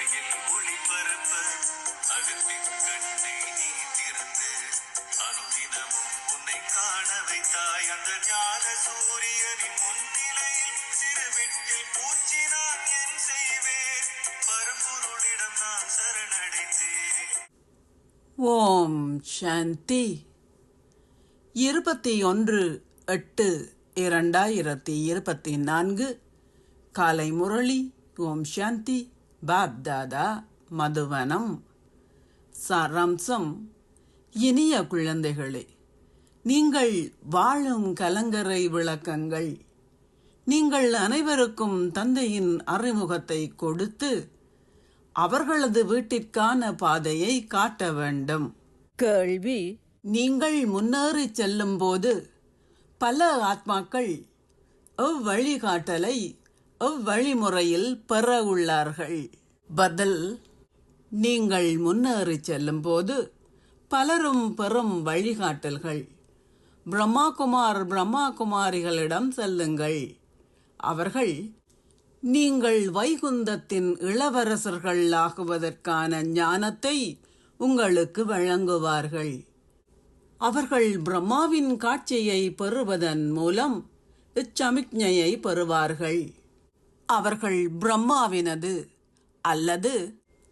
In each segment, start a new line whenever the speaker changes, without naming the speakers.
ஒளியில் ஒளி பரப்ப அகத்தின் கண்ணை நீ திறந்து அனுதினமும் உன்னை காண வைத்தாய். அந்த ஞான சூரியனின் முன்னிலையில் சிறு விட்டில் பூச்சி நான் என் செய்வேன். பரம்பொருளிடம் நான் சரணடைந்தேன்.
ஓம் சாந்தி. 21/8/2024 காலை முரளி. ஓம் சாந்தி. பாப் தாதா மதுவனம். சாராம்சம். இனிய குழந்தைகளே, நீங்கள் வாழும் கலங்கரை விளக்கங்கள். நீங்கள் அனைவருக்கும் தந்தையின் அறிமுகத்தை கொடுத்து அவர்களது வீட்டிற்கான பாதையை காட்ட வேண்டும். கேள்வி: நீங்கள் முன்னேறி செல்லும் போது பல ஆத்மாக்கள் அவ்வழிகாட்டலை அவ்வழிமுறையில் பெற உள்ளார்கள். பதில்: நீங்கள் முன்னேறி செல்லும் போது பலரும் பெறும் வழிகாட்டல்கள். பிரம்மா குமார் பிரம்மா குமாரிகளிடம் செல்லுங்கள். அவர்கள் நீங்கள் வைகுந்தத்தின் இளவரசர்கள் ஆகுவதற்கான ஞானத்தை உங்களுக்கு வழங்குவார்கள். அவர்கள் பிரம்மாவின் காட்சியை பெறுவதன் மூலம் இச்சமிக்ஞையை பெறுவார்கள். அவர்கள் பிரம்மாவினது அல்லது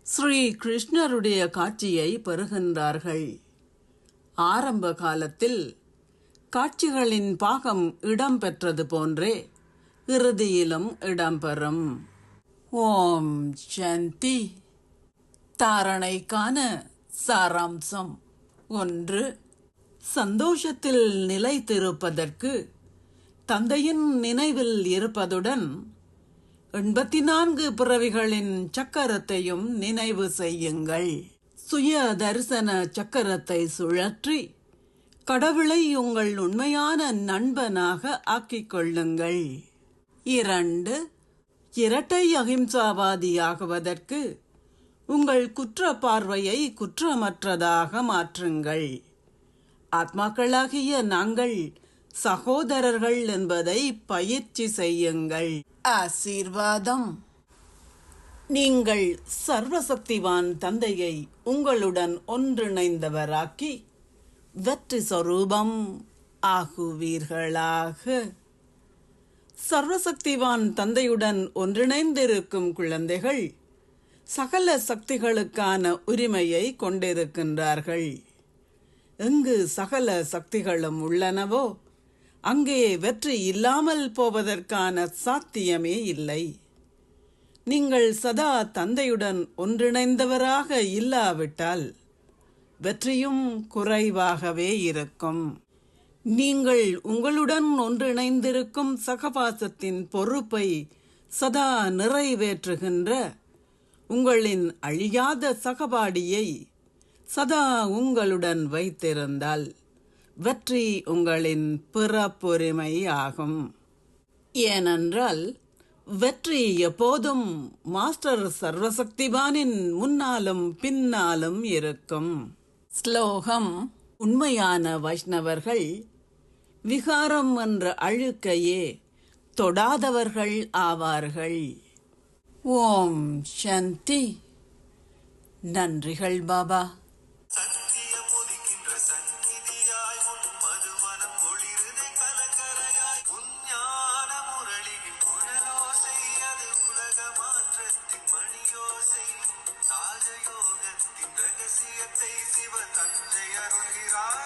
ஸ்ரீ கிருஷ்ணருடைய காட்சியை பெறுகின்றார்கள். ஆரம்ப காலத்தில் காட்சிகளின் பாகம் இடம்பெற்றது போன்றே இறுதியிலும் இடம்பெறும். ஓம் சாந்தி. தாரணைக்கான சாராம்சம். 1. சந்தோஷத்தில் நிலைத்திருப்பதற்கு தந்தையின் நினைவில் இருப்பதுடன் 84 பிறவிகளின் சக்கரத்தையும் நினைவு செய்யுங்கள். சுய தரிசன சக்கரத்தை சுழற்றி கடவுளை உங்கள் உண்மையான நண்பனாக ஆக்கிக் கொள்ளுங்கள். 2. இரட்டை அகிம்சாவாதியாகுவதற்கு உங்கள் குற்ற பார்வையை குற்றமற்றதாக மாற்றுங்கள். ஆத்மாக்களாகிய நாங்கள் சகோதரர்கள் என்பதை பயிற்சி செய்யுங்கள். ஆசீர்வாதம். நீங்கள் சர்வசக்திவான் தந்தையை உங்களுடன் ஒன்றிணைந்தவராக்கி வெற்றி சொரூபம் ஆகுவீர்களாக. சர்வசக்திவான் தந்தையுடன் ஒன்றிணைந்திருக்கும் குழந்தைகள் சகல சக்திகளுக்கான உரிமையை கொண்டிருக்கின்றார்கள். எங்கு சகல சக்திகளும் உள்ளனவோ அங்கே வெற்றி இல்லாமல் போவதற்கான சாத்தியமே இல்லை. நீங்கள் சதா தந்தையுடன் ஒன்றிணைந்தவராக இல்லாவிட்டால் வெற்றியும் குறைவாகவே இருக்கும். நீங்கள் உங்களுடன் ஒன்றிணைந்திருக்கும் சகவாசத்தின் பொறுப்பை சதா நிறைவேற்றுகின்ற உங்களின் அழியாத சகபாடியை சதா உங்களுடன் வைத்திருந்தால் வெற்றி உங்களின் பிறப்புரிமை ஆகும். ஏனென்றால் வெற்றி எப்போதும் மாஸ்டர் சர்வசக்திவானின் முன்னாலும் பின்னாலும் இருக்கும். ஸ்லோகம். உண்மையான வைஷ்ணவர்கள் விகாரம் என்ற அழுக்கையே தொடாதவர்கள் ஆவார்கள். ஓம் சாந்தி. நன்றிகள் பாபா.
சத்தியம் உதிக்கின்ற சந்நிதியாய் உன் மதுவனம் ஒளிருதை கலங்கரையாய் உன் ஞான முரளியின் குழலோசை அது உலக மாற்றத்தின் மணியோசை. ராஜயோகத்தின் ரகசியத்தை சிவ தந்தை அருள்கிறார்.